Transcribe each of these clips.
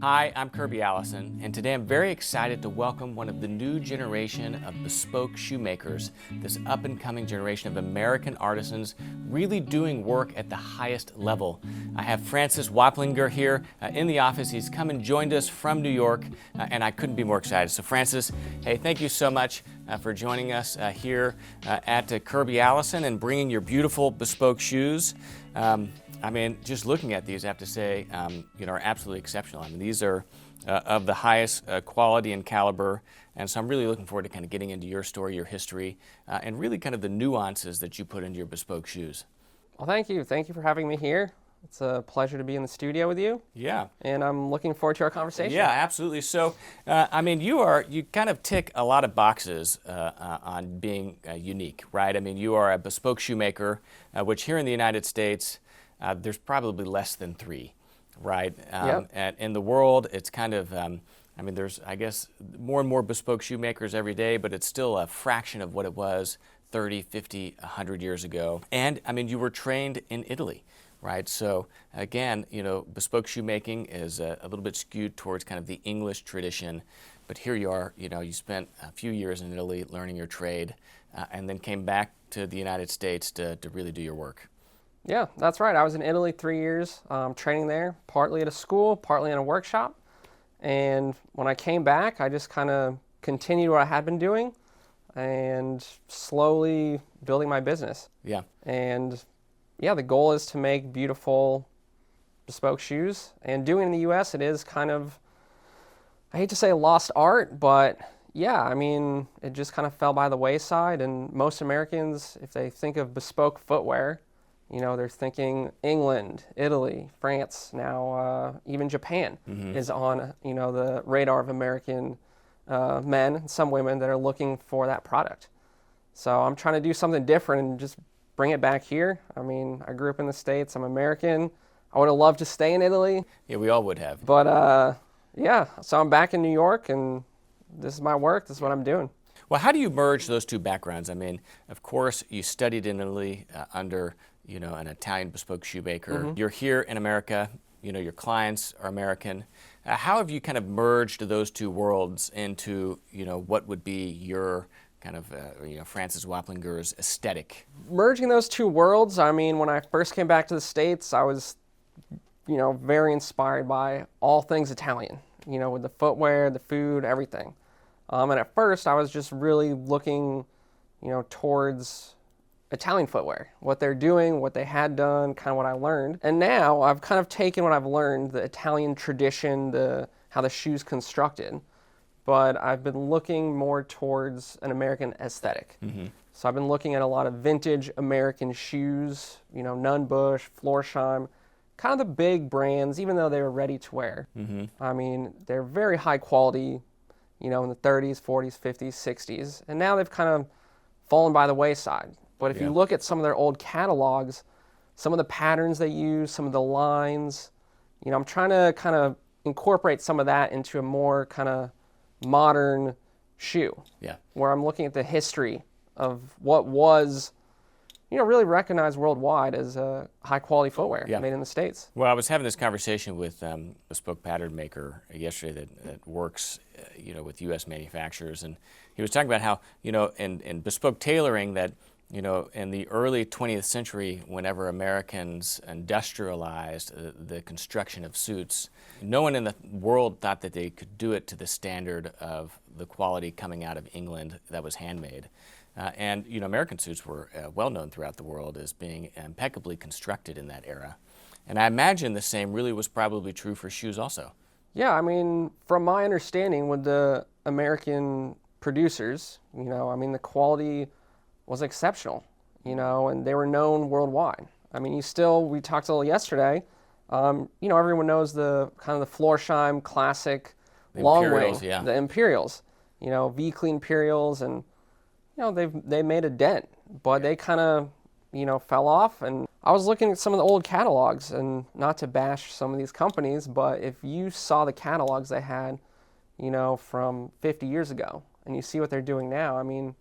Hi, I'm Kirby Allison, and today I'm very excited to welcome one of the new generation of bespoke shoemakers, this up-and-coming generation of American artisans really doing work at the highest level. I have Francis Waplinger here in the office. He's come and joined us from New York, and I couldn't be more excited. So Francis, hey, thank you so much for joining us here at Kirby Allison and bringing your beautiful bespoke shoes. I mean, just looking at these, I have to say, are absolutely exceptional. I mean, these are of the highest quality and caliber, and so I'm really looking forward to kind of getting into your story, your history, and really kind of the nuances that you put into your bespoke shoes. Well, thank you. Thank you for having me here. It's a pleasure to be in the studio with you. Yeah. And I'm looking forward to our conversation. Yeah, absolutely. So, I mean, you kind of tick a lot of boxes on being unique, right? I mean, you are a bespoke shoemaker, which here in the United States, there's probably less than 3, right? Yep. And in the world, it's kind of, I mean, there's, I guess, more and more bespoke shoemakers every day, but it's still a fraction of what it was 30, 50, 100 years ago. And, I mean, you were trained in Italy, right? So, again, bespoke shoemaking is a little bit skewed towards kind of the English tradition, but here you are, you spent a few years in Italy learning your trade, and then came back to the United States to really do your work. Yeah, that's right. I was in Italy 3 years, training there, partly at a school, partly in a workshop. And when I came back, I just kind of continued what I had been doing and slowly building my business. Yeah. And yeah, the goal is to make beautiful bespoke shoes. And doing it in the U.S., it is kind of, I hate to say lost art, but yeah, I mean, it just kind of fell by the wayside. And most Americans, if they think of bespoke footwear, they're thinking England, Italy, France, now even Japan is on, the radar of American men and some women that are looking for that product. So I'm trying to do something different and just bring it back here. I mean, I grew up in the States. I'm American. I would have loved to stay in Italy. Yeah, we all would have. But yeah, so I'm back in New York, and this is my work. This is what I'm doing. Well, how do you merge those two backgrounds? I mean, of course, you studied in Italy under an Italian bespoke shoemaker. Mm-hmm. You're here in America, your clients are American. How have you kind of merged those two worlds into, what would be your kind of, Francis Waplinger's aesthetic? Merging those two worlds, I mean, when I first came back to the States, I was, very inspired by all things Italian, with the footwear, the food, everything. And at first, I was just really looking, towards Italian footwear, what they're doing, what they had done, kind of what I learned. And now I've kind of taken what I've learned, the Italian tradition, how the shoe's constructed, but I've been looking more towards an American aesthetic. Mm-hmm. So I've been looking at a lot of vintage American shoes, Nunn Bush, Florsheim, kind of the big brands, even though they were ready to wear. Mm-hmm. I mean, they're very high quality, in the 30s, 40s, 50s, 60s, and now they've kind of fallen by the wayside. But if you look at some of their old catalogs, some of the patterns they use, some of the lines, I'm trying to kind of incorporate some of that into a more kind of modern shoe. Yeah. Where I'm looking at the history of what was, really recognized worldwide as a high quality footwear made in the States. Well, I was having this conversation with a bespoke pattern maker yesterday that works, with U.S. manufacturers, and he was talking about how, in bespoke tailoring that, in the early 20th century, whenever Americans industrialized the construction of suits, no one in the world thought that they could do it to the standard of the quality coming out of England that was handmade. And American suits were well known throughout the world as being impeccably constructed in that era. And I imagine the same really was probably true for shoes also. Yeah, I mean, from my understanding with the American producers, the quality was exceptional, and they were known worldwide. I mean, we talked a little yesterday, everyone knows the kind of the Florsheim classic long wing, the Imperials, V-clean Imperials, and, they made a dent, but they kind of, fell off. And I was looking at some of the old catalogs, and not to bash some of these companies, but if you saw the catalogs they had, from 50 years ago, and you see what they're doing now, I mean,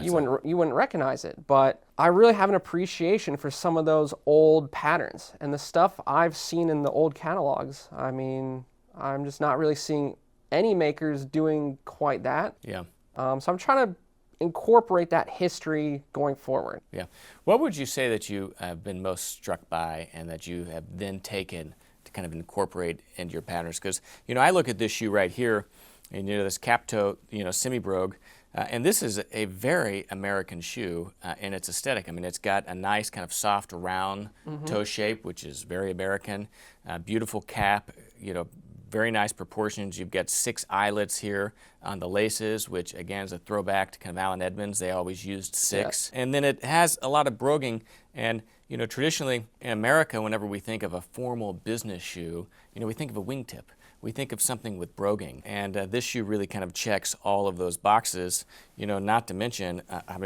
you wouldn't recognize it. But I really have an appreciation for some of those old patterns and the stuff I've seen in the old catalogs. I mean, I'm just not really seeing any makers doing quite that. Yeah. So I'm trying to incorporate that history going forward. Yeah. What would you say that you have been most struck by and that you have then taken to kind of incorporate into your patterns? Because, I look at this shoe right here, and, this Captoe, semi-brogue, and this is a very American shoe in its aesthetic. I mean, it's got a nice kind of soft, round toe shape, which is very American. Beautiful cap, very nice proportions. You've got 6 eyelets here on the laces, which again is a throwback to kind of Allen Edmonds. They always used 6. Yeah. And then it has a lot of broguing. And, traditionally in America, whenever we think of a formal business shoe, we think of a wingtip. We think of something with broguing. And this shoe really kind of checks all of those boxes, not to mention,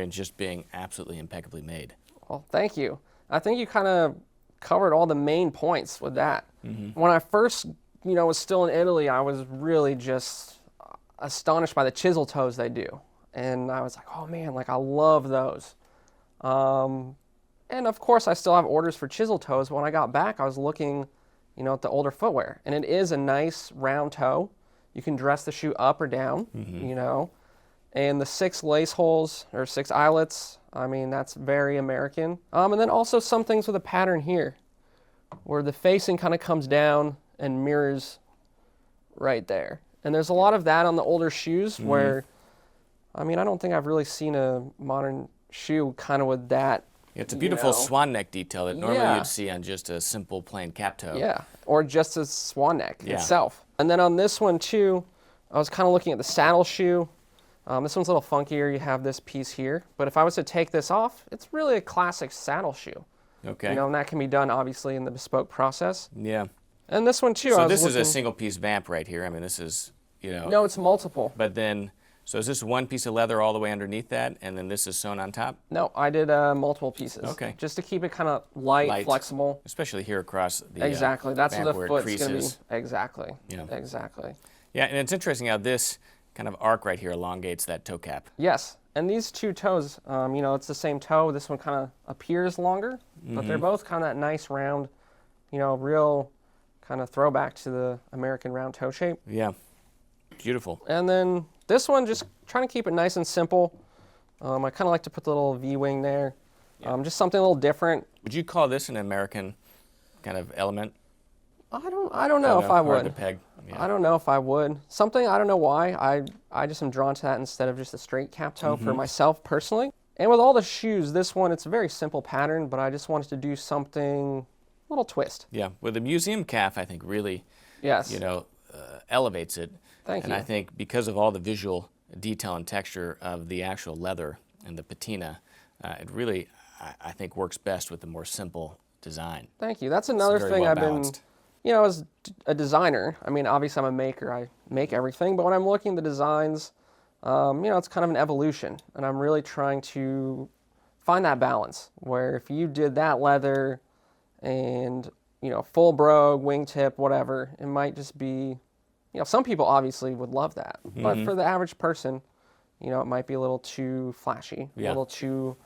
just being absolutely impeccably made. Well, thank you. I think you kind of covered all the main points with that. When I first was still in Italy, I was really just astonished by the chisel toes they do. And I was like, oh man, I love those. And of course, I still have orders for chisel toes. When I got back, I was looking, at the older footwear. And it is a nice round toe. You can dress the shoe up or down, And the 6 lace holes, or 6 eyelets, that's very American. And then also some things with a pattern here, where the facing kind of comes down and mirrors right there. And there's a lot of that on the older shoes where, I don't think I've really seen a modern shoe kind of with that. It's a beautiful swan neck detail that normally you'd see on just a simple plain cap toe. Yeah, or just a swan neck itself. And then on this one too, I was kind of looking at the saddle shoe. This one's a little funkier. You have this piece here. But if I was to take this off, it's really a classic saddle shoe. Okay. And that can be done obviously in the bespoke process. Yeah. And this one too. So this is a single piece vamp right here. This is, No, it's multiple. But then, so is this one piece of leather all the way underneath that, and then this is sewn on top? No, I did multiple pieces. Okay. Just to keep it kind of light, flexible. Especially here across the exactly. That's vamp where the foot's going to be. Exactly. Yeah. Exactly. Yeah, and it's interesting how this kind of arc right here elongates that toe cap. Yes. And these 2 toes, it's the same toe. This one kind of appears longer, but they're both kind of that nice round, real kind of throwback to the American round toe shape. Yeah, beautiful. And then this one, just trying to keep it nice and simple. I kind of like to put the little V-wing there. Just something a little different. Would you call this an American kind of element? I don't know if I would. Hard to peg. Yeah. I don't know if I would. Something, I don't know why. I just am drawn to that instead of just a straight cap toe for myself personally. And with all the shoes, this one, it's a very simple pattern, but I just wanted to do something, a little twist. Yeah, with the museum calf, I think really, elevates it. Thank you. And I think because of all the visual detail and texture of the actual leather and the patina, it really, I think, works best with the more simple design. Thank you. That's another thing I've been, as a designer, obviously I'm a maker. I make everything, but when I'm looking at the designs, it's kind of an evolution, and I'm really trying to find that balance where if you did that leather and, full brogue, wingtip, whatever, it might just be, some people obviously would love that, but for the average person, it might be a little too flashy, a little too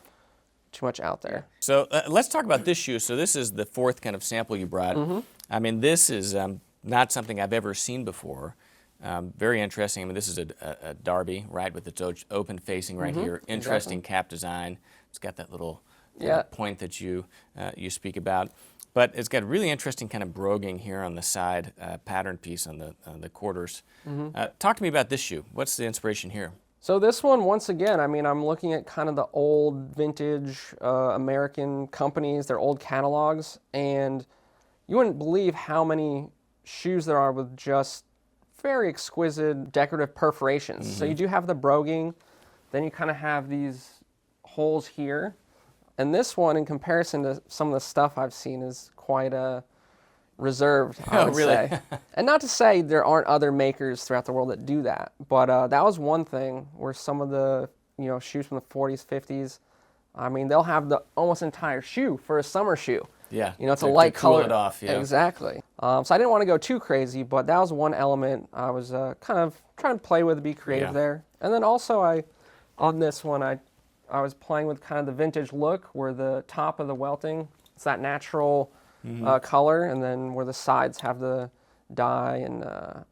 much out there. So let's talk about this shoe. So this is the 4th kind of sample you brought. This is not something I've ever seen before. Very interesting. This is a Derby, right, with its open facing right here. Interesting cap design. It's got that little point that you speak about. But it's got really interesting kind of broguing here on the side, pattern piece on the quarters. Talk to me about this shoe. What's the inspiration here? So this one, once again, I'm looking at kind of the old vintage American companies, their old catalogs, and you wouldn't believe how many shoes there are with just very exquisite decorative perforations. So you do have the broguing, then you kind of have these holes here. And this one, in comparison to some of the stuff I've seen, is quite reserved, I would say. And not to say there aren't other makers throughout the world that do that, but that was one thing where some of the shoes from the 40s, 50s, they'll have the almost entire shoe for a summer shoe. Yeah, it's a light color. Cool it off, yeah. Exactly. So I didn't want to go too crazy, but that was one element I was kind of trying to play with, be creative there. And then also on this one, I was playing with kind of the vintage look where the top of the welting, it's that natural color, and then where the sides have the dye and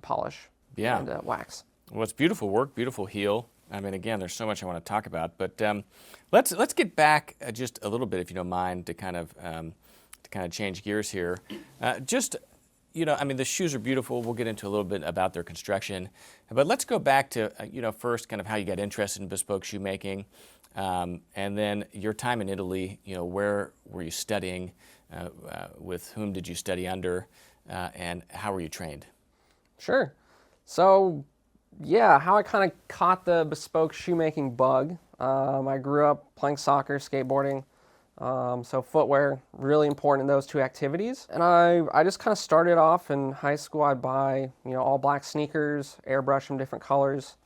polish Yeah. and wax. Well, it's beautiful work, beautiful heel. I mean, again, there's so much I want to talk about, but let's get back just a little bit, if you don't mind, to kind of change gears here. I mean, the shoes are beautiful. We'll get into a little bit about their construction, but let's go back to first, kind of how you got interested in bespoke shoemaking, and then your time in Italy. Where were you studying? With whom did you study under, and how were you trained? Sure. So, yeah, how I kind of caught the bespoke shoemaking bug. I grew up playing soccer, skateboarding, so footwear, really important in those two activities. And I just kind of started off in high school. I'd buy, all black sneakers, airbrush them different colors.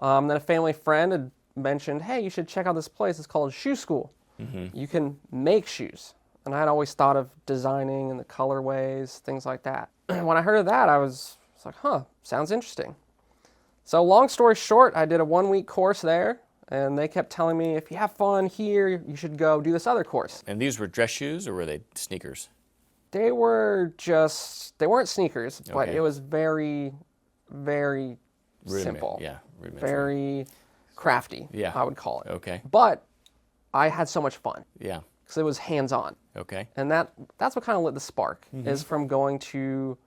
Then a family friend had mentioned, hey, you should check out this place. It's called Shoe School. Mm-hmm. You can make shoes. And I had always thought of designing and the colorways, things like that. When I heard of that, I was like, sounds interesting. So long story short, I did a 1-week course there, and they kept telling me, if you have fun here, you should go do this other course. And these were dress shoes, or were they sneakers? They weren't sneakers, but it was very, very simple. Yeah, very crafty, yeah. I would call it. Okay. But I had so much fun. Yeah. Because it was hands-on. Okay. And that's what kind of lit the spark, is from going to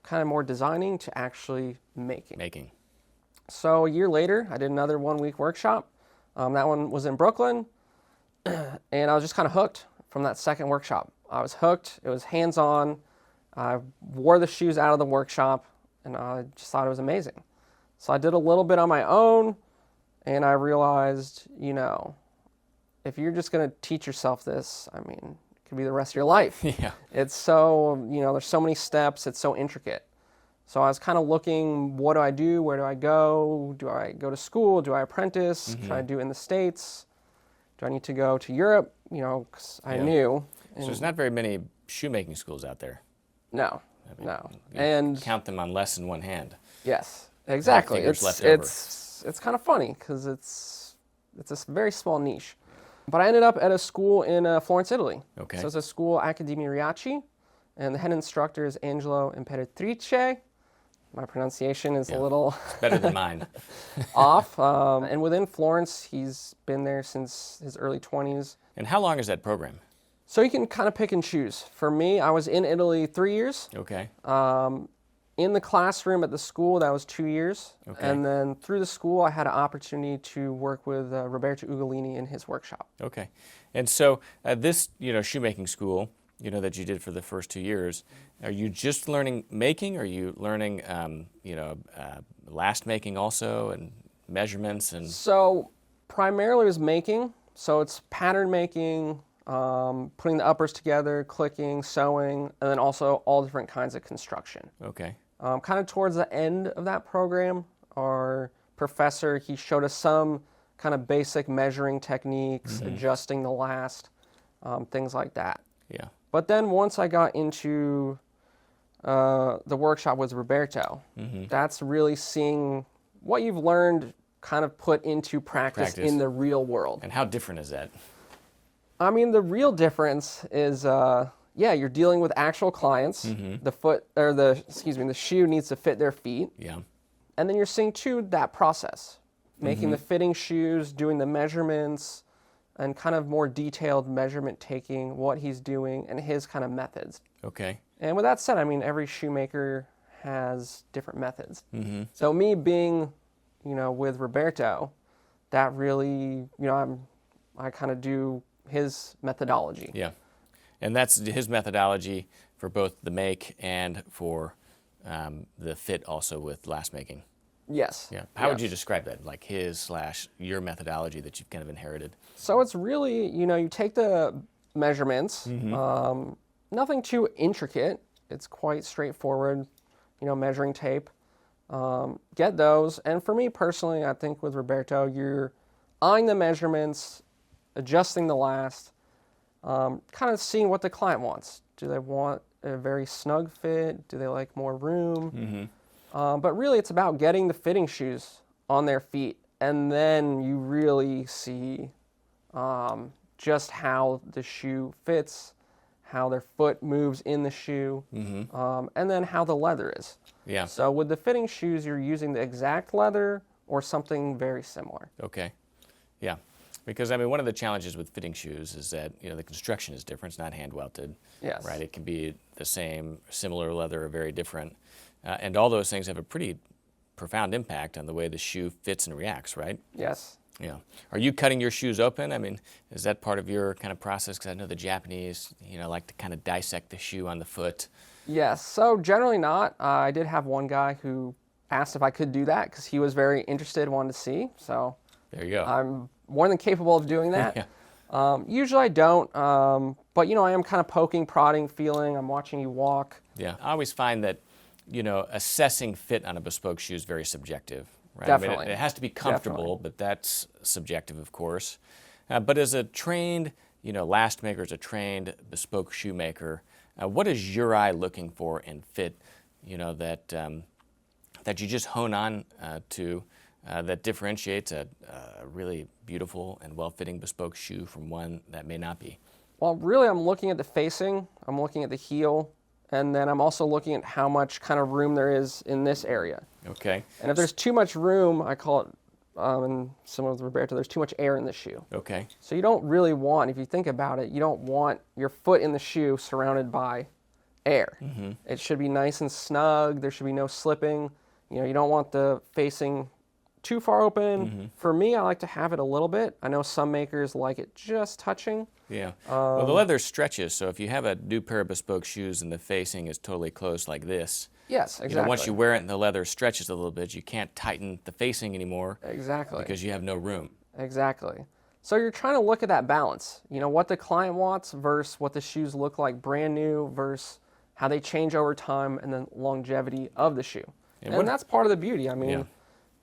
kind of more designing to actually making. So a year later, I did another 1-week workshop. That one was in Brooklyn, and I was just kind of hooked from that second workshop. I was hooked. It was hands-on. I wore the shoes out of the workshop, and I just thought it was amazing. So I did a little bit on my own, and I realized, if you're just going to teach yourself this, I mean, it could be the rest of your life. Yeah. It's so, there's so many steps. It's so intricate. So I was kind of looking, what do I do? Where do I go? Do I go to school? Do I apprentice? Mm-hmm. Can I do it in the States? Do I need to go to Europe? Because I knew. So there's not very many shoemaking schools out there. No, no. And count them on less than one hand. Yes, exactly. It's kind of funny because it's a very small niche. But I ended up at a school in Florence, Italy. Okay. So it's a school, Accademia Riaci, and the head instructor is Angelo Imperatrice. My pronunciation is a little it's better than mine. off. And within Florence, he's been there since his early 20s. And how long is that program? So you can kind of pick and choose. For me, I was in Italy 3 years. Okay. In the classroom at the school, that was 2 years. Okay. And then through the school, I had an opportunity to work with Roberto Ugolini in his workshop. Okay. And so this, shoemaking school, that you did for the first 2 years, are you just learning making? Are you learning, last making also, and measurements? And So primarily it was making. So it's pattern making, putting the uppers together, clicking, sewing, and then also all different kinds of construction. Okay. Kind of towards the end of that program, our professor, he showed us some kind of basic measuring techniques, adjusting the last, things like that. Yeah. But then once I got into the workshop with Roberto, that's really seeing what you've learned kind of put into practice in the real world. And how different is that? I mean, the real difference is, you're dealing with actual clients. The shoe needs to fit their feet. Yeah. And then you're seeing too that process, making the fitting shoes, doing the measurements, and kind of more detailed measurement taking, what he's doing, and his kind of methods. Okay. And with that said, I mean, every shoemaker has different methods. So me being, with Roberto, that really, I kind of do his methodology. Yeah. And that's his methodology for both the make and for the fit also with last making. Yes. Yeah. How would you describe that? Like his/your methodology that you've kind of inherited? So it's really, you take the measurements, nothing too intricate. It's quite straightforward, measuring tape. Get those. And for me personally, I think with Roberto, you're eyeing the measurements, adjusting the last, kind of seeing what the client wants. Do they want a very snug fit? Do they like more room? But really, it's about getting the fitting shoes on their feet, and then you really see just how the shoe fits, how their foot moves in the shoe, and then how the leather is. Yeah. So with the fitting shoes, you're using the exact leather or something very similar. Okay. Yeah. Because, I mean, one of the challenges with fitting shoes is that, the construction is different. It's not hand welted. Yes. Right? It can be the same, similar leather, or very different. And all those things have a pretty profound impact on the way the shoe fits and reacts, right? Yes. Yeah. Are you cutting your shoes open? I mean, is that part of your kind of process? Because I know the Japanese, like to kind of dissect the shoe on the foot. Yes. So generally not. I did have one guy who asked if I could do that because he was very interested, wanted to see. So there you go. I'm more than capable of doing that. Yeah. Usually I don't, but I am kind of poking, prodding, feeling. I'm watching you walk. Yeah. I always find that, assessing fit on a bespoke shoe is very subjective. Right? Definitely. I mean, it has to be comfortable, but that's subjective, of course. But as a trained, last maker, as a trained bespoke shoemaker, what is your eye looking for in fit, that you just hone on to, that differentiates a really beautiful and well-fitting bespoke shoe from one that may not be? Well, really, I'm looking at the facing. I'm looking at the heel. And then I'm also looking at how much kind of room there is in this area. Okay. And if there's too much room, I call it, and similar to Roberto, there's too much air in the shoe. Okay. So you don't really want, if you think about it, you don't want your foot in the shoe surrounded by air. Mm-hmm. It should be nice and snug. There should be no slipping. You don't want the facing too far open. Mm-hmm. For me, I like to have it a little bit. I know some makers like it just touching. Yeah. Well, the leather stretches, so if you have a new pair of bespoke shoes and the facing is totally closed like this, yes, exactly. Once you wear it and the leather stretches a little bit, you can't tighten the facing anymore. Exactly. Because you have no room. Exactly. So you're trying to look at that balance. What the client wants versus what the shoes look like brand new versus how they change over time and the longevity of the shoe. And that's part of the beauty. I mean,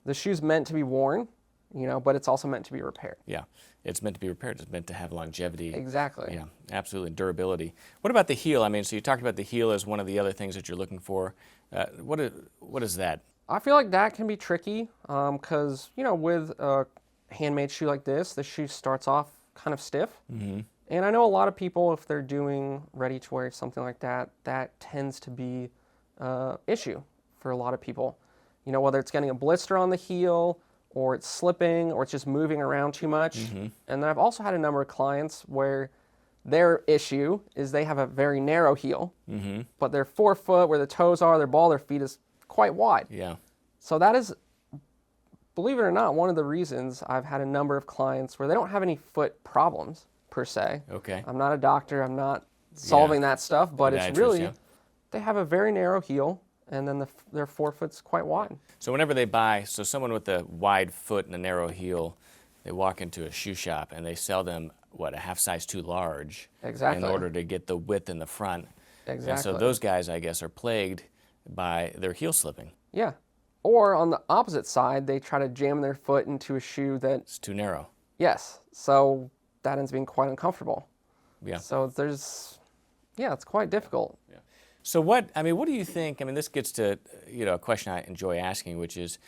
the shoe's meant to be worn, but it's also meant to be repaired. Yeah, it's meant to be repaired. It's meant to have longevity. Exactly. Yeah, absolutely, durability. What about the heel? I mean, so you talked about the heel as one of the other things that you're looking for. What is that? I feel like that can be tricky because, with a handmade shoe like this, the shoe starts off kind of stiff. Mm-hmm. And I know a lot of people, if they're doing ready-to-wear, something like that, that tends to be an issue for a lot of people. Whether it's getting a blister on the heel or it's slipping or it's just moving around too much. Mm-hmm. And then I've also had a number of clients where their issue is they have a very narrow heel, mm-hmm. but their forefoot, where the toes are, their ball, their feet is quite wide. Yeah. So that is, believe it or not, one of the reasons I've had a number of clients where they don't have any foot problems per se. Okay. I'm not a doctor. I'm not solving that stuff, but it's really, they have a very narrow heel. And then their forefoot's quite wide. So whenever they buy, someone with a wide foot and a narrow heel, they walk into a shoe shop and they sell them, a half size too large. Exactly. In order to get the width in the front. Exactly. And so those guys, I guess, are plagued by their heel slipping. Yeah. Or on the opposite side, they try to jam their foot into a shoe that's too narrow. Yes. So that ends up being quite uncomfortable. Yeah. So it's quite difficult. Yeah. So what do you think? I mean, this gets to, a question I enjoy asking, which is,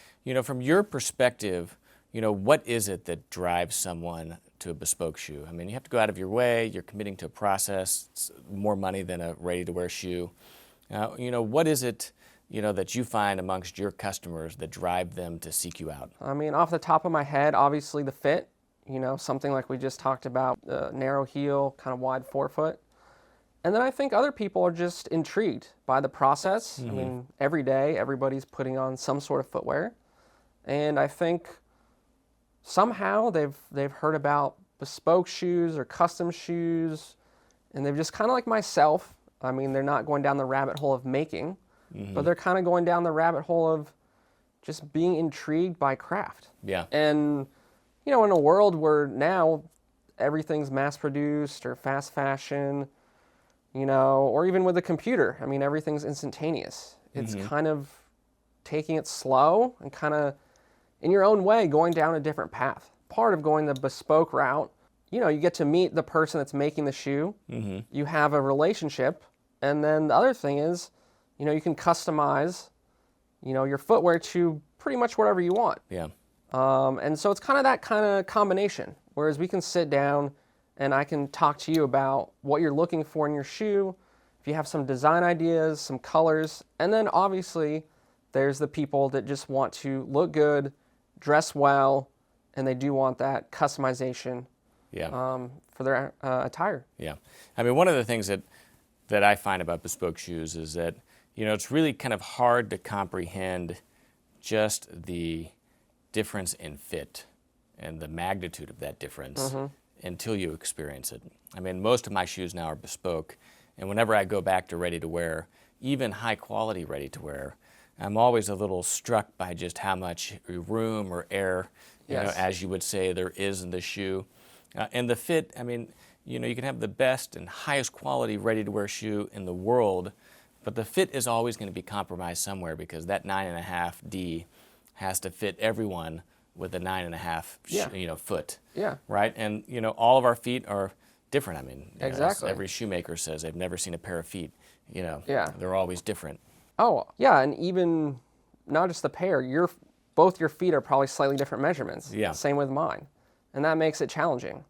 from your perspective, what is it that drives someone to a bespoke shoe? I mean, you have to go out of your way. You're committing to a process. It's more money than a ready-to-wear shoe. What is it, that you find amongst your customers that drive them to seek you out? I mean, off the top of my head, obviously the fit, something like we just talked about, narrow heel, kind of wide forefoot. And then I think other people are just intrigued by the process. Mm-hmm. I mean, every day, everybody's putting on some sort of footwear. And I think somehow they've heard about bespoke shoes or custom shoes, and they've just kind of like myself. I mean, they're not going down the rabbit hole of making, mm-hmm. but they're kind of going down the rabbit hole of just being intrigued by craft. Yeah. And, in a world where now everything's mass-produced or fast fashion, or even with a computer. I mean, everything's instantaneous. It's mm-hmm. kind of taking it slow and kind of, in your own way, going down a different path. Part of going the bespoke route, you get to meet the person that's making the shoe. Mm-hmm. You have a relationship. And then the other thing is, you can customize, your footwear to pretty much whatever you want. Yeah. And so it's kind of that kind of combination. Whereas we can sit down and I can talk to you about what you're looking for in your shoe, if you have some design ideas, some colors, and then obviously there's the people that just want to look good, dress well, and they do want that customization for their attire. Yeah. I mean, one of the things that I find about bespoke shoes is that, it's really kind of hard to comprehend just the difference in fit and the magnitude of that difference until you experience it. I mean, most of my shoes now are bespoke, and whenever I go back to ready-to-wear, even high-quality ready-to-wear, I'm always a little struck by just how much room or air, as you would say, there is in the shoe. And the fit, I mean, you can have the best and highest quality ready-to-wear shoe in the world, but the fit is always going to be compromised somewhere because that 9.5D has to fit everyone with a 9.5 foot. Yeah. Right? And, all of our feet are different. I mean, exactly. Every shoemaker says they've never seen a pair of feet. Yeah. They're always different. Oh, yeah, and even not just the pair, both your feet are probably slightly different measurements. Yeah. Same with mine. And that makes it challenging.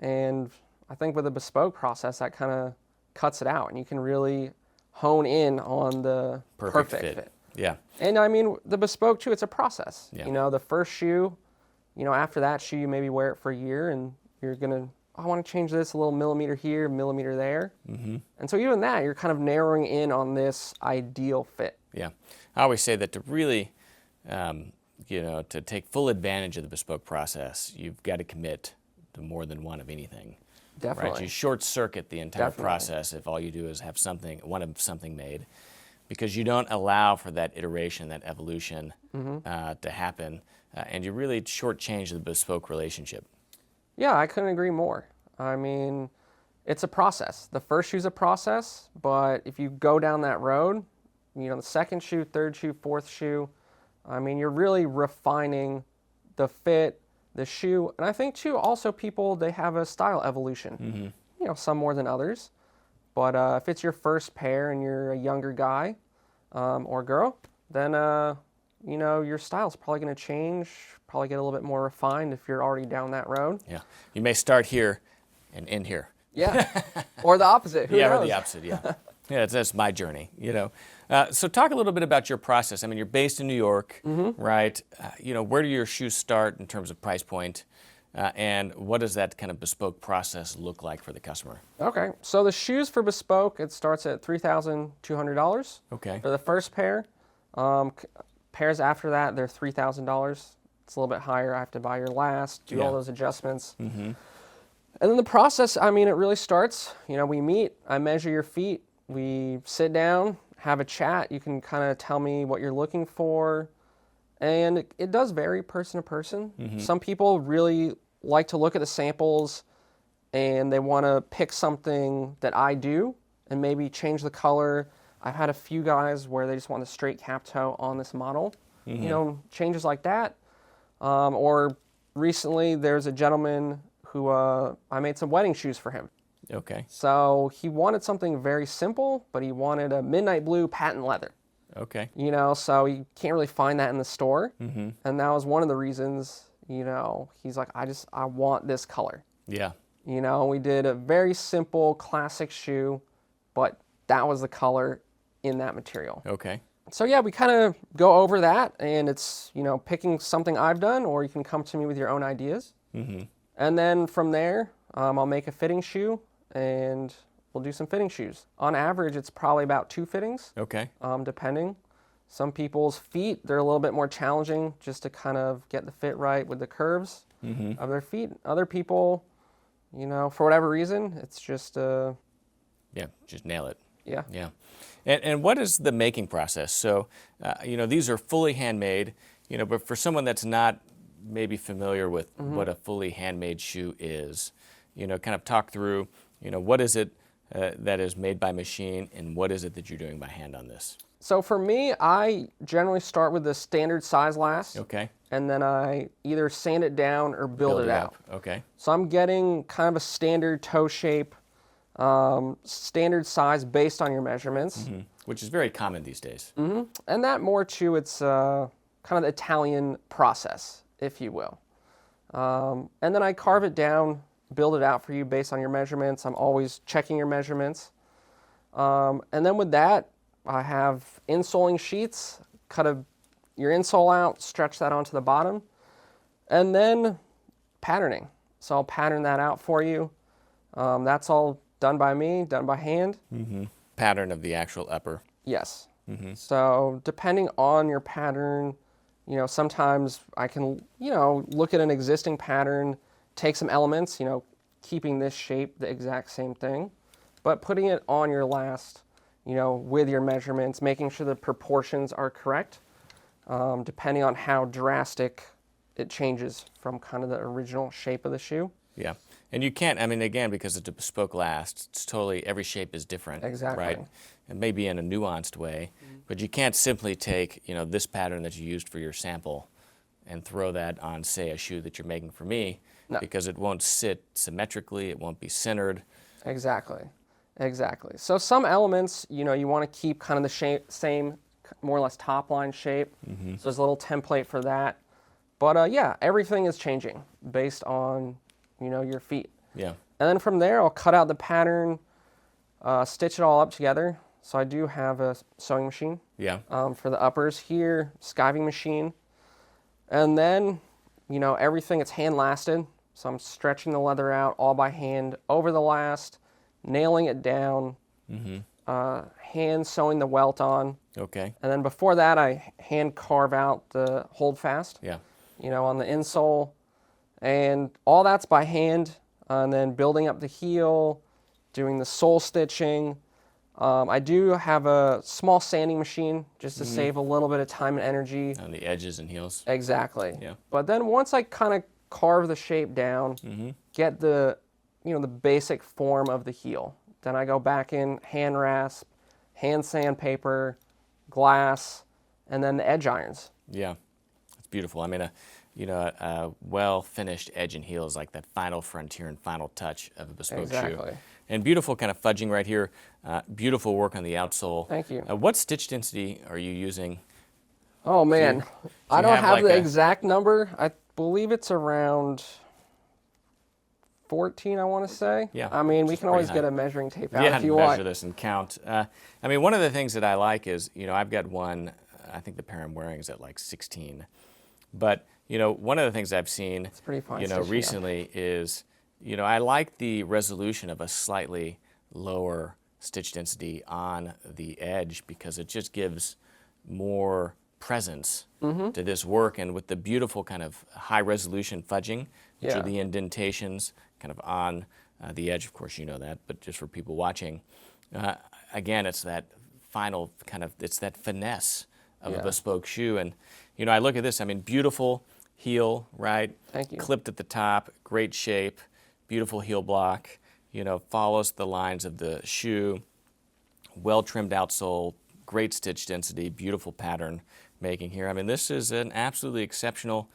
And I think with the bespoke process, that kind of cuts it out, and you can really hone in on the perfect fit. Yeah. And I mean, the bespoke too, it's a process. Yeah. The first shoe, after that shoe, you maybe wear it for a year, and you're going to, I want to change this a little millimeter here, millimeter there. Mm-hmm. And so even that, you're kind of narrowing in on this ideal fit. Yeah. I always say that to really, to take full advantage of the bespoke process, you've got to commit to more than one of anything. Definitely. Right? You short circuit the entire process if all you do is have one of something made, because you don't allow for that iteration, that evolution to happen, and you really shortchange the bespoke relationship. Yeah, I couldn't agree more. I mean, it's a process. The first shoe's a process, but if you go down that road, the second shoe, third shoe, fourth shoe, I mean, you're really refining the fit, the shoe. And I think, too, also people, they have a style evolution. Some more than others. But if it's your first pair and you're a younger guy or girl, then, your style's probably going to change, probably get a little bit more refined if you're already down that road. Yeah. You may start here and end here. Yeah. Or the opposite. Who knows? Or the opposite, yeah. Yeah, that's my journey, So talk a little bit about your process. I mean, you're based in New York, right? Where do your shoes start in terms of price point? And what does that kind of bespoke process look like for the customer? Okay. So the shoes for bespoke, it starts at $3,200. Okay. For the first pair. Pairs after that, they're $3,000. It's a little bit higher. I have to buy your last, do all those adjustments. And then the process, I mean, it really starts, we meet, I measure your feet, we sit down, have a chat. You can kind of tell me what you're looking for. And it does vary person to person. Some people really like to look at the samples and they want to pick something that I do and maybe change the color. I've had a few guys where they just want the straight Captoe on this model, changes like that. Or recently there's a gentleman who I made some wedding shoes for him. Okay. So he wanted something very simple, but he wanted a midnight blue patent leather. Okay. So you can't really find that in the store. And that was one of the reasons, he's like, I want this color. Yeah. We did a very simple classic shoe, but that was the color in that material. Okay. So yeah, we kind of go over that, and it's, picking something I've done, or you can come to me with your own ideas. And then from there, I'll make a fitting shoe, and we'll do some fitting shoes. On average, it's probably about 2 fittings. Okay. Depending. Some people's feet, they're a little bit more challenging just to kind of get the fit right with the curves of their feet. Other people, for whatever reason, it's just... just nail it. Yeah. Yeah. And what is the making process? So, these are fully handmade, but for someone that's not maybe familiar with what a fully handmade shoe is, kind of talk through, what is it that is made by machine and what is it that you're doing by hand on this? So for me, I generally start with the standard size last. Okay. And then I either sand it down or build it out. Okay. So I'm getting kind of a standard toe shape, standard size based on your measurements. Which is very common these days. And that more too, it's kind of the Italian process, if you will. And then I carve it down build it out for you based on your measurements. I'm always checking your measurements. And then with that, I have insoling sheets, your insole out, stretch that onto the bottom, and then patterning. So I'll pattern that out for you. That's all done by me, done by hand. Mm-hmm. Pattern of the actual upper. Yes. Mm-hmm. So depending on your pattern, sometimes I can, look at an existing pattern, take some elements, keeping this shape the exact same thing, but putting it on your last, with your measurements, making sure the proportions are correct, depending on how drastic it changes from kind of the original shape of the shoe. Yeah. And you can't, again, because it's a bespoke last, it's totally, every shape is different. Exactly. Right? And maybe in a nuanced way, but you can't simply take, this pattern that you used for your sample and throw that on, say, a shoe that you're making for me, because it won't sit symmetrically, it won't be centered. Exactly. So some elements, you want to keep kind of the same, more or less top line shape. Mm-hmm. So there's a little template for that. But yeah, everything is changing based on, your feet. Yeah. And then from there, I'll cut out the pattern, stitch it all up together. So I do have a sewing machine. Yeah. For the uppers here, skiving machine. And then, everything, it's hand lasted. So I'm stretching the leather out all by hand over the last, nailing it down, hand sewing the welt on. Okay. And then before that, I hand carve out the holdfast. Yeah. On the insole. And all that's by hand. And then building up the heel, doing the sole stitching. I do have a small sanding machine just to save a little bit of time and energy. On the edges and heels. Exactly. Yeah. But then once I kind of carve the shape down, get the, the basic form of the heel, then I go back in, hand rasp, hand sandpaper, glass, and then the edge irons. Yeah. It's beautiful. A well-finished edge and heel is like that final frontier and final touch of a bespoke shoe. And beautiful kind of fudging right here. Beautiful work on the outsole. Thank you. What stitch density are you using? Oh, man. I don't have the exact number. I believe it's around 14, I want to say. Yeah. We can always get a measuring tape out if you measure want. this and count. One of the things that I like is, I've got one, I think the pair I'm wearing is at like 16. But, one of the things I've seen, it's pretty fine recently is, I like the resolution of a slightly lower stitch density on the edge because it just gives more presence to this work. And with the beautiful kind of high resolution fudging, which are the indentations kind of on the edge, of course you know that, but just for people watching, again, it's that final kind of, it's that finesse of a bespoke shoe. And, I look at this, beautiful heel, right? Thank you. Clipped at the top, great shape, beautiful heel block, follows the lines of the shoe, well-trimmed outsole, great stitch density, beautiful pattern making here. This is an absolutely exceptional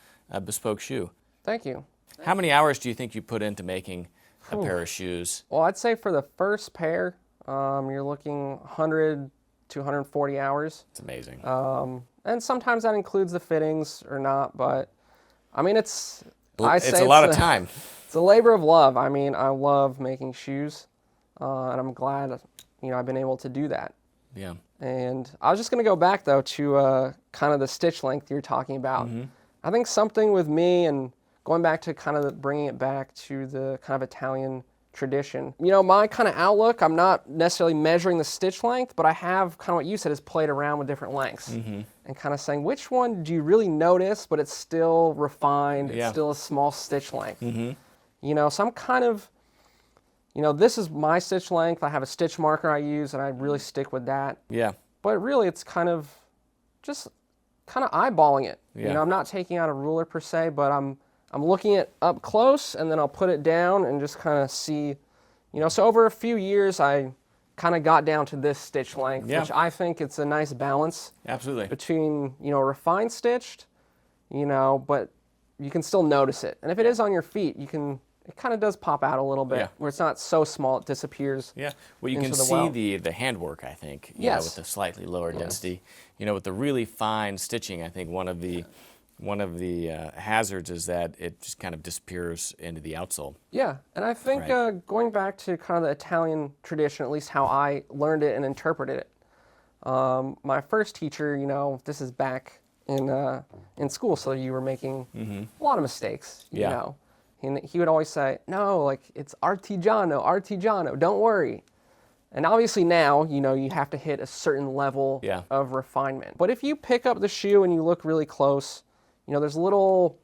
bespoke shoe. Thank you. How many hours do you think you put into making a pair of shoes? Well, I'd say for the first pair, you're looking 100 to 140 hours. It's amazing. And sometimes that includes the fittings or not, but it's a lot of time. It's a labor of love. I love making shoes, and I'm glad, I've been able to do that. Yeah. And I was just going to go back, though, to kind of the stitch length you're talking about. I think something with me, and going back to kind of bringing it back to the kind of Italian tradition, my kind of outlook, I'm not necessarily measuring the stitch length, but I have kind of what you said is played around with different lengths and kind of saying, which one do you really notice, but it's still refined, it's still a small stitch length. So I'm kind of, this is my stitch length. I have a stitch marker I use, and I really stick with that. Yeah. But really, it's kind of just kind of eyeballing it. Yeah. I'm not taking out a ruler per se, but I'm looking at up close, and then I'll put it down and just kind of see, so over a few years, I kind of got down to this stitch length, which I think it's a nice balance. Absolutely. Between, refined stitched, but you can still notice it. And if it is on your feet, it kind of does pop out a little bit, where it's not so small it disappears. Yeah, well, you can see the handwork, I think, with the slightly lower density. With the really fine stitching, I think one of the one of the hazards is that it just kind of disappears into the outsole. Yeah, and I think going back to kind of the Italian tradition, at least how I learned it and interpreted it. My first teacher, this is back in school, so you were making a lot of mistakes, you know. And he would always say, no, like, it's artigiano, don't worry. And obviously now, you have to hit a certain level of refinement. But if you pick up the shoe and you look really close, there's little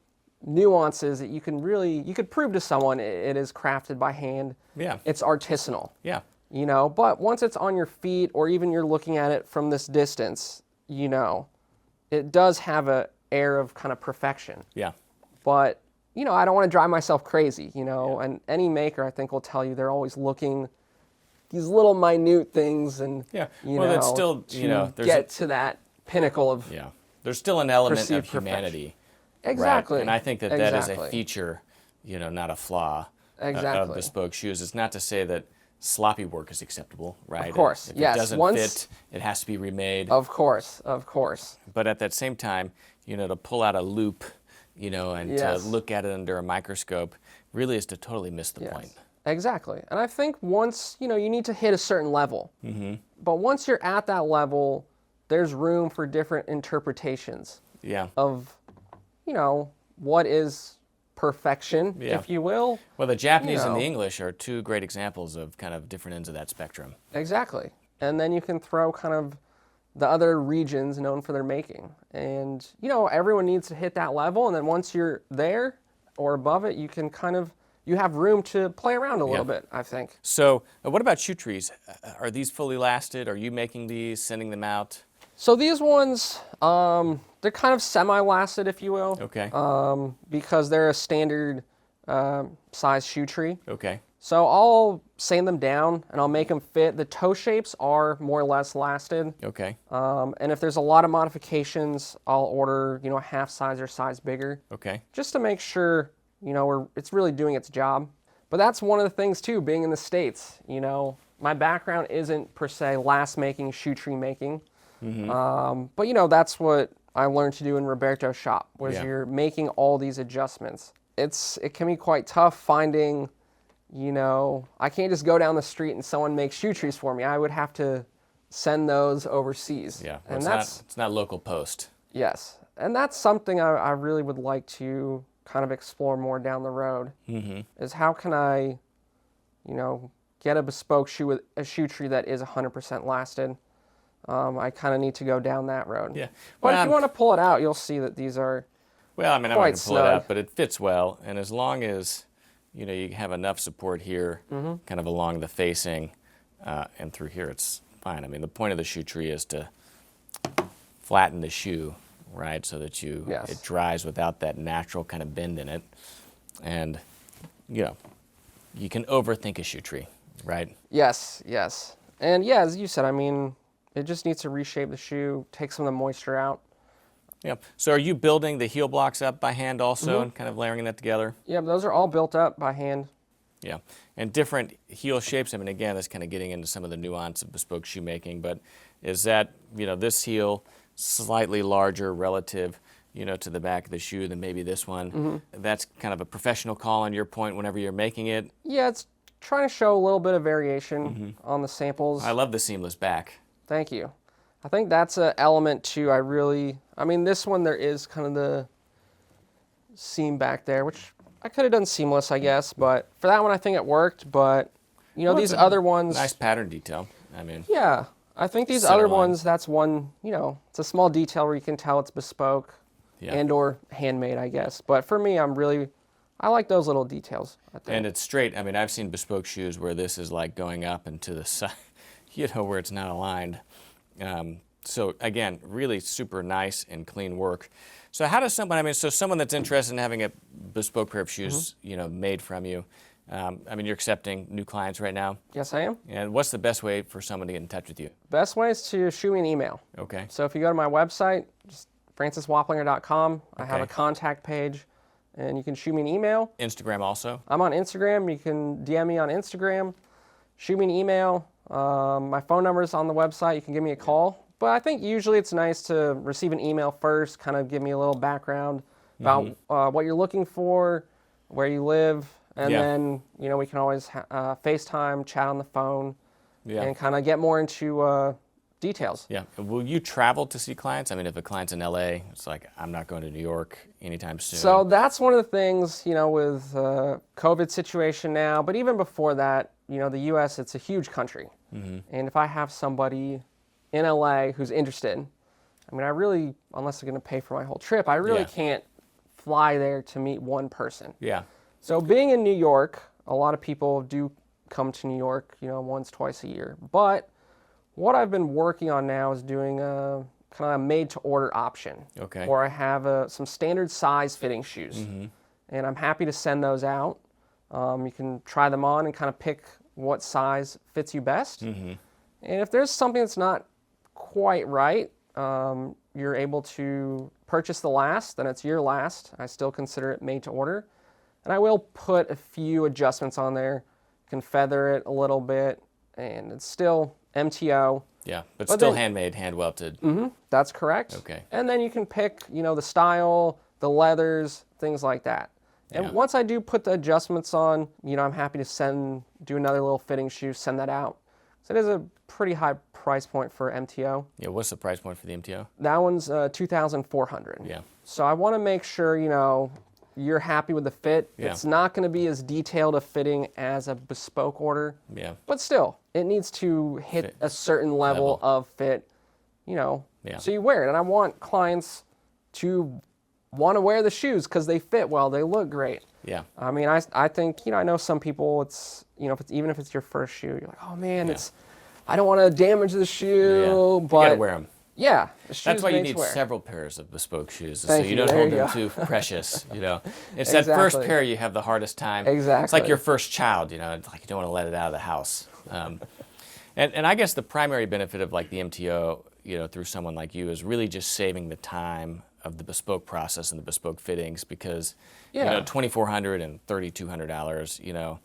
nuances that you could prove to someone it is crafted by hand. Yeah. It's artisanal. Yeah. But once it's on your feet or even you're looking at it from this distance, it does have a air of kind of perfection. Yeah. But, I don't want to drive myself crazy, and any maker I think will tell you they're always looking these little minute things and, it's still, to get to that pinnacle of there's still an element of perceived humanity. Exactly. Right? And I think that is a feature, not a flaw of bespoke shoes. It's not to say that sloppy work is acceptable, right? Of course, if it doesn't fit, it has to be remade. Of course. But at that same time, to pull out a loop, and to look at it under a microscope really is to totally miss the point. Exactly. And I think once, you need to hit a certain level. But once you're at that level, there's room for different interpretations of, what is perfection, if you will. Well, the Japanese and the English are two great examples of kind of different ends of that spectrum. Exactly. And then you can throw kind of the other regions known for their making. And, everyone needs to hit that level. And then once you're there or above it, you can kind of, you have room to play around a little bit, I think. So what about shoe trees? Are these fully lasted? Are you making these, sending them out? So these ones, they're kind of semi-lasted, if you will. Okay. Because they're a standard size shoe tree. Okay. So I'll sand them down and I'll make them fit. The toe shapes are more or less lasted. Okay. And if there's a lot of modifications, I'll order, a half size or size bigger. Okay. Just to make sure, it's really doing its job. But that's one of the things too, being in the States, my background isn't per se last making, shoe tree making. But that's what I learned to do in Roberto's shop, was you're making all these adjustments. It can be quite tough finding, I can't just go down the street and someone makes shoe trees for me. I would have to send those overseas. Yeah, well, and it's not local post. Yes, and that's something I really would like to kind of explore more down the road, is how can I, get a bespoke shoe with a shoe tree that is 100% lasted. I kind of need to go down that road. Yeah. But if you want to pull it out, you'll see that these are Well, I'm not going to pull it out, but it fits well. And as long as, you have enough support here, kind of along the facing and through here, it's fine. I mean, the point of the shoe tree is to flatten the shoe, right, so that it dries without that natural kind of bend in it. And, you can overthink a shoe tree, right? Yes. And yeah, as you said, I mean, it just needs to reshape the shoe, take some of the moisture out. Yeah. So are you building the heel blocks up by hand also and kind of layering that together? Yeah, those are all built up by hand. Yeah. And different heel shapes, I mean, again, that's kind of getting into some of the nuance of bespoke shoemaking, but is that, this heel slightly larger relative, to the back of the shoe than maybe this one? That's kind of a professional call on your point whenever you're making it? Yeah, it's trying to show a little bit of variation on the samples. I love the seamless back. Thank you. I think that's an element too. This one there is kind of the seam back there, which I could have done seamless, I guess, but for that one I think it worked, but these other ones... Nice pattern detail, I mean. Yeah, I think these other ones, that's one, it's a small detail where you can tell it's bespoke and or handmade, I guess. But for me, I like those little details, I think. And it's straight. I mean, I've seen bespoke shoes where this is like going up and to the side, where it's not aligned. So again, really super nice and clean work. So how does someone that's interested in having a bespoke pair of shoes, made from you, you're accepting new clients right now? Yes, I am. And what's the best way for someone to get in touch with you? Best way is to shoot me an email. Okay. So if you go to my website, just franciswaplinger.com, I have a contact page, and you can shoot me an email. Instagram also? I'm on Instagram. You can DM me on Instagram, shoot me an email. My phone number is on the website. You can give me a call, But I think usually it's nice to receive an email first, kind of give me a little background about what you're looking for, where you live, and then, you know, we can always FaceTime, chat on the phone, and kind of get more into details. Yeah. Will you travel to see clients? I mean, if a client's in LA, it's like, I'm not going to New York anytime soon. So that's one of the things, you know, with COVID situation now, but even before that, you know, the U.S., it's a huge country. And if I have somebody in LA who's interested, I mean, I really, unless they're going to pay for my whole trip, I really can't fly there to meet one person. Yeah. So being in New York, a lot of people do come to New York, you know, once, twice a year. But what I've been working on now is doing a kind of a made-to-order option. Okay. Where I have some standard size fitting shoes. And I'm happy to send those out. You can try them on and kind of pick what size fits you best. And if there's something that's not quite right, you're able to purchase the last, then it's your last. I still consider it made to order. And I will put a few adjustments on there. You can feather it a little bit, and it's still MTO. Yeah, but still handmade, hand welted. That's correct. Okay. And then you can pick, you know, the style, the leathers, things like that. And once I do put the adjustments on, you know, I'm happy to do another little fitting shoe, send that out. So it is a pretty high price point for MTO. Yeah, what's the price point for the MTO? That one's $2,400. Yeah. So I want to make sure, you know, you're happy with the fit. Yeah. It's not going to be as detailed a fitting as a bespoke order. Yeah. But still, it needs to hit a certain level of fit, you know, so you wear it. And I want clients to want to wear the shoes because they fit well, they look great. Yeah. I mean, I think, you know, I know some people, it's, you know, even if it's your first shoe, you're like, oh man, I don't want to damage the shoe, but you gotta wear them. Yeah, that's why you need several pairs of bespoke shoes, so you Thank don't you. hold There them you too precious. You know, it's Exactly. that first pair you have the hardest time. Exactly. It's like your first child. You know, it's like you don't want to let it out of the house. And I guess the primary benefit of like the MTO, you know, through someone like you is really just saving the time of the bespoke process and the bespoke fittings because you know, $2,400 and $3,200, you know,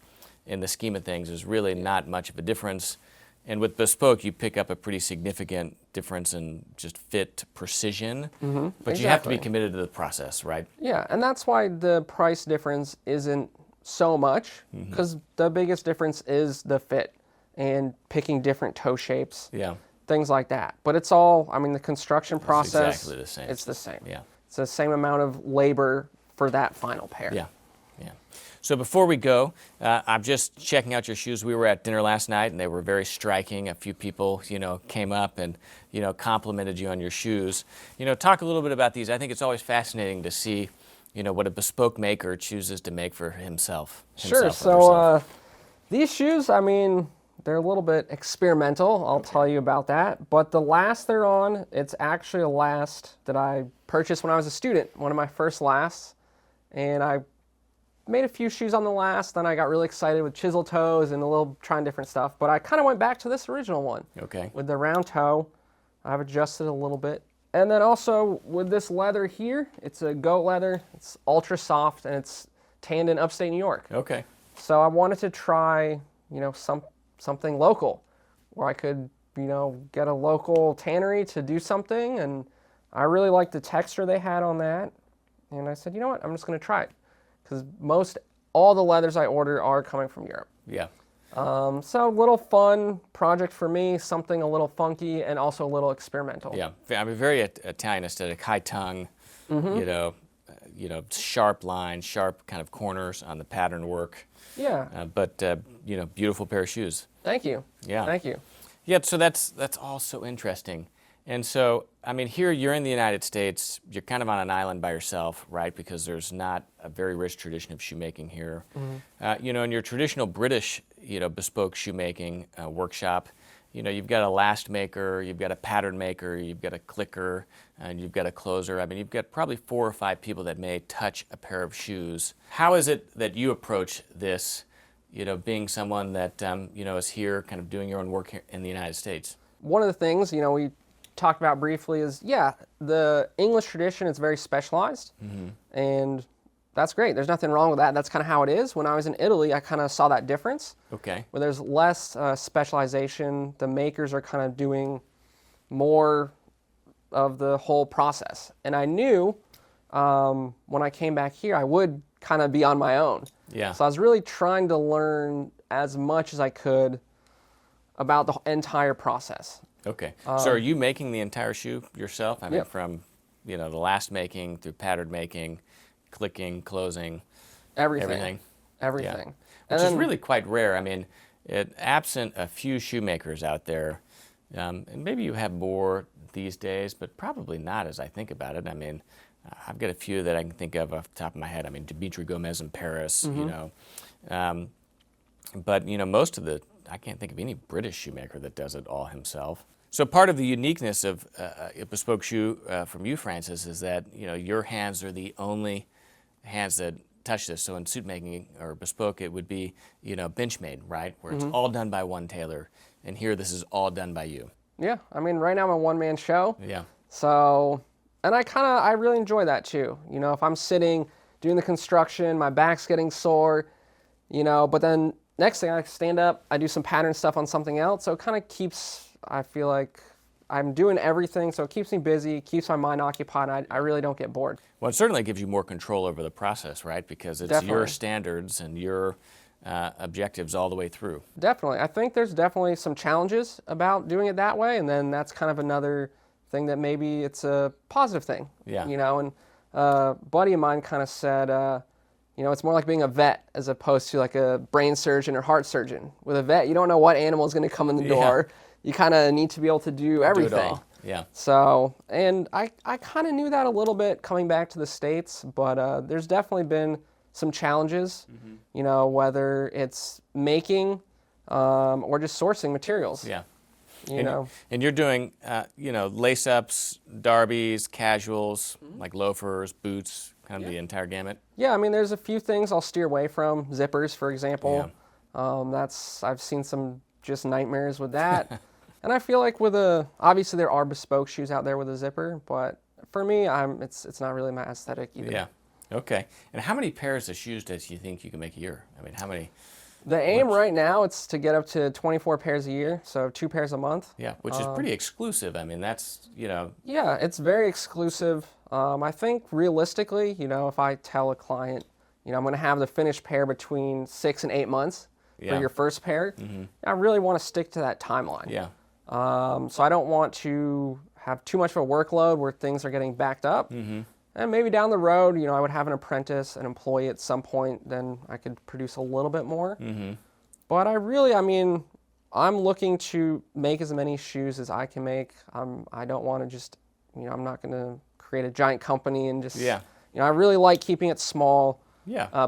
in the scheme of things is really not much of a difference. And with bespoke, you pick up a pretty significant difference in just fit precision, but you have to be committed to the process, right? Yeah, and that's why the price difference isn't so much, because the biggest difference is the fit and picking different toe shapes, things like that. But it's all, I mean, the construction process, exactly the same. It's the same. Yeah. It's the same amount of labor for that final pair. Yeah. So before we go, I'm just checking out your shoes. We were at dinner last night, and they were very striking. A few people, you know, came up and, you know, complimented you on your shoes. You know, talk a little bit about these. I think it's always fascinating to see, you know, what a bespoke maker chooses to make for himself. Sure. So these shoes, I mean, they're a little bit experimental. I'll tell you about that. But the last they're on, it's actually a last that I purchased when I was a student, one of my first lasts, and I made a few shoes on the last, then I got really excited with chisel toes and a little trying different stuff. But I kind of went back to this original one. Okay. With the round toe. I've adjusted a little bit. And then also with this leather here, it's a goat leather. It's ultra soft and it's tanned in upstate New York. Okay. So I wanted to try, you know, something local where I could, you know, get a local tannery to do something. And I really liked the texture they had on that. And I said, you know what, I'm just going to try it. Because all the leathers I order are coming from Europe. Yeah. So a little fun project for me, something a little funky and also a little experimental. Yeah, I mean, very Italian aesthetic, high tongue, you know, sharp lines, sharp kind of corners on the pattern work. Yeah. But you know, beautiful pair of shoes. Thank you. Yeah. Thank you. Yeah. So that's all so interesting. And so, I mean, here you're in the United States, you're kind of on an island by yourself, right? Because there's not a very rich tradition of shoemaking here. You know, in your traditional British, you know, bespoke shoemaking workshop, you know, you've got a last maker, you've got a pattern maker, you've got a clicker, and you've got a closer. I mean, you've got probably 4 or 5 people that may touch a pair of shoes. How is it that you approach this, you know, being someone that, you know, is here kind of doing your own work here in the United States? One of the things, you know, we talked about briefly is, the English tradition is very specialized, and that's great. There's nothing wrong with that. That's kind of how it is. When I was in Italy, I kind of saw that difference. Okay. Where there's less specialization. The makers are kind of doing more of the whole process. And I knew when I came back here, I would kind of be on my own. Yeah. So I was really trying to learn as much as I could about the entire process. Okay. So are you making the entire shoe yourself? I mean, Yep. from, the last making through pattern making, clicking, closing, Everything. Yeah. Everything. Which is really quite rare. I mean, absent a few shoemakers out there, and maybe you have more these days, but probably not as I think about it. I mean, I've got a few that I can think of off the top of my head. I mean, Dimitri Gomez in Paris, but most of I can't think of any British shoemaker that does it all himself. So part of the uniqueness of a bespoke shoe from you, Francis, is that your hands are the only hands that touch this. So in suit making or bespoke, it would be bench made, right, where it's all done by one tailor, and here this is all done by you. Yeah, I mean, right now I'm a one-man show. Yeah. So, and I really enjoy that too. If I'm sitting doing the construction, my back's getting sore, but then next thing I stand up, I do some pattern stuff on something else. So it kind of keeps, I feel like I'm doing everything. So it keeps me busy, keeps my mind occupied. And I really don't get bored. Well, it certainly gives you more control over the process, right? Because it's your standards and your objectives all the way through. Definitely. I think there's definitely some challenges about doing it that way. And then that's kind of another thing that maybe it's a positive thing. Yeah. And a buddy of mine kind of said, it's more like being a vet as opposed to like a brain surgeon or heart surgeon. With a vet, you don't know what animal is going to come in the door. You kind of need to be able to do everything. Do it all. Yeah. So, and I kind of knew that a little bit coming back to the States, but there's definitely been some challenges, whether it's making or just sourcing materials. Yeah. And you're doing, lace-ups, derbies, casuals, like loafers, boots, kind of the entire gamut. Yeah, I mean, there's a few things I'll steer away from. Zippers, for example. Yeah. I've seen some just nightmares with that. And I feel like obviously there are bespoke shoes out there with a zipper, but for me, it's not really my aesthetic either. Yeah. Okay. And how many pairs of shoes do you think you can make a year? I mean, how many? The aim right now, it's to get up to 24 pairs a year, so 2 pairs a month. Yeah, which is pretty exclusive. I mean, that's, Yeah, it's very exclusive. I think realistically, if I tell a client, I'm going to have the finished pair between 6 and 8 months for your first pair, I really want to stick to that timeline. Yeah. So I don't want to have too much of a workload where things are getting backed up. And maybe down the road, I would have an apprentice, an employee at some point, then I could produce a little bit more. But I'm looking to make as many shoes as I can make. I don't want to just, I'm not going to create a giant company and just, I really like keeping it small,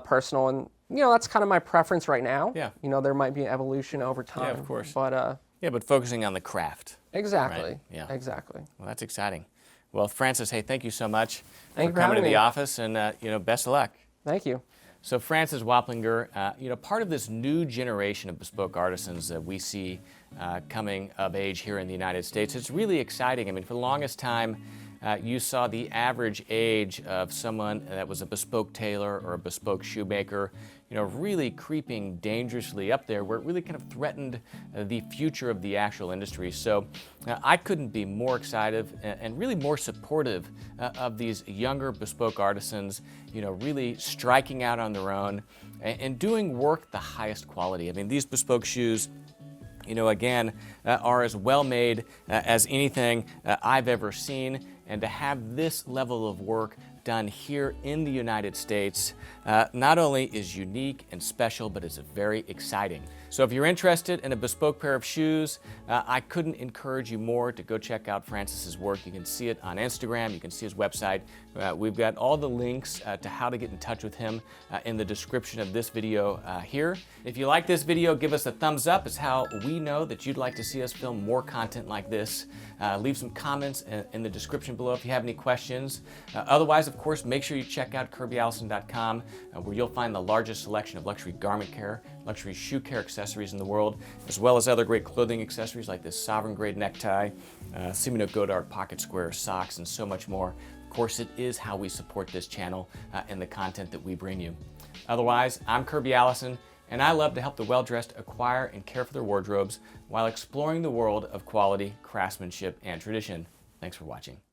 personal. And, that's kind of my preference right now. Yeah. There might be an evolution over time. Yeah, of course. But, but focusing on the craft. Exactly. Right? Yeah. Exactly. Well, that's exciting. Well, Francis, hey, thank you so much for coming to me. the office, and best of luck. Thank you. So Francis Waplinger, part of this new generation of bespoke artisans that we see coming of age here in the United States, it's really exciting. I mean, for the longest time, you saw the average age of someone that was a bespoke tailor or a bespoke shoemaker, really creeping dangerously up there, where it really kind of threatened the future of the actual industry. So I couldn't be more excited and really more supportive of these younger bespoke artisans, really striking out on their own and doing work the highest quality. I mean, these bespoke shoes, again, are as well made as anything I've ever seen. And to have this level of work done here in the United States not only is unique and special, but it's very exciting. So if you're interested in a bespoke pair of shoes, I couldn't encourage you more to go check out Francis's work. You can see it on Instagram, you can see his website. We've got all the links to how to get in touch with him in the description of this video here. If you like this video, give us a thumbs up. It's how we know that you'd like to see us film more content like this. Leave some comments in the description below if you have any questions. Otherwise, of course, make sure you check out KirbyAllison.com, where you'll find the largest selection of luxury garment care, luxury shoe care accessories in the world, as well as other great clothing accessories like this sovereign grade necktie, Simino Godard pocket square socks, and so much more. Of course, it is how we support this channel and the content that we bring you. Otherwise, I'm Kirby Allison. and I love to help the well-dressed acquire and care for their wardrobes while exploring the world of quality, craftsmanship, and tradition. Thanks for watching.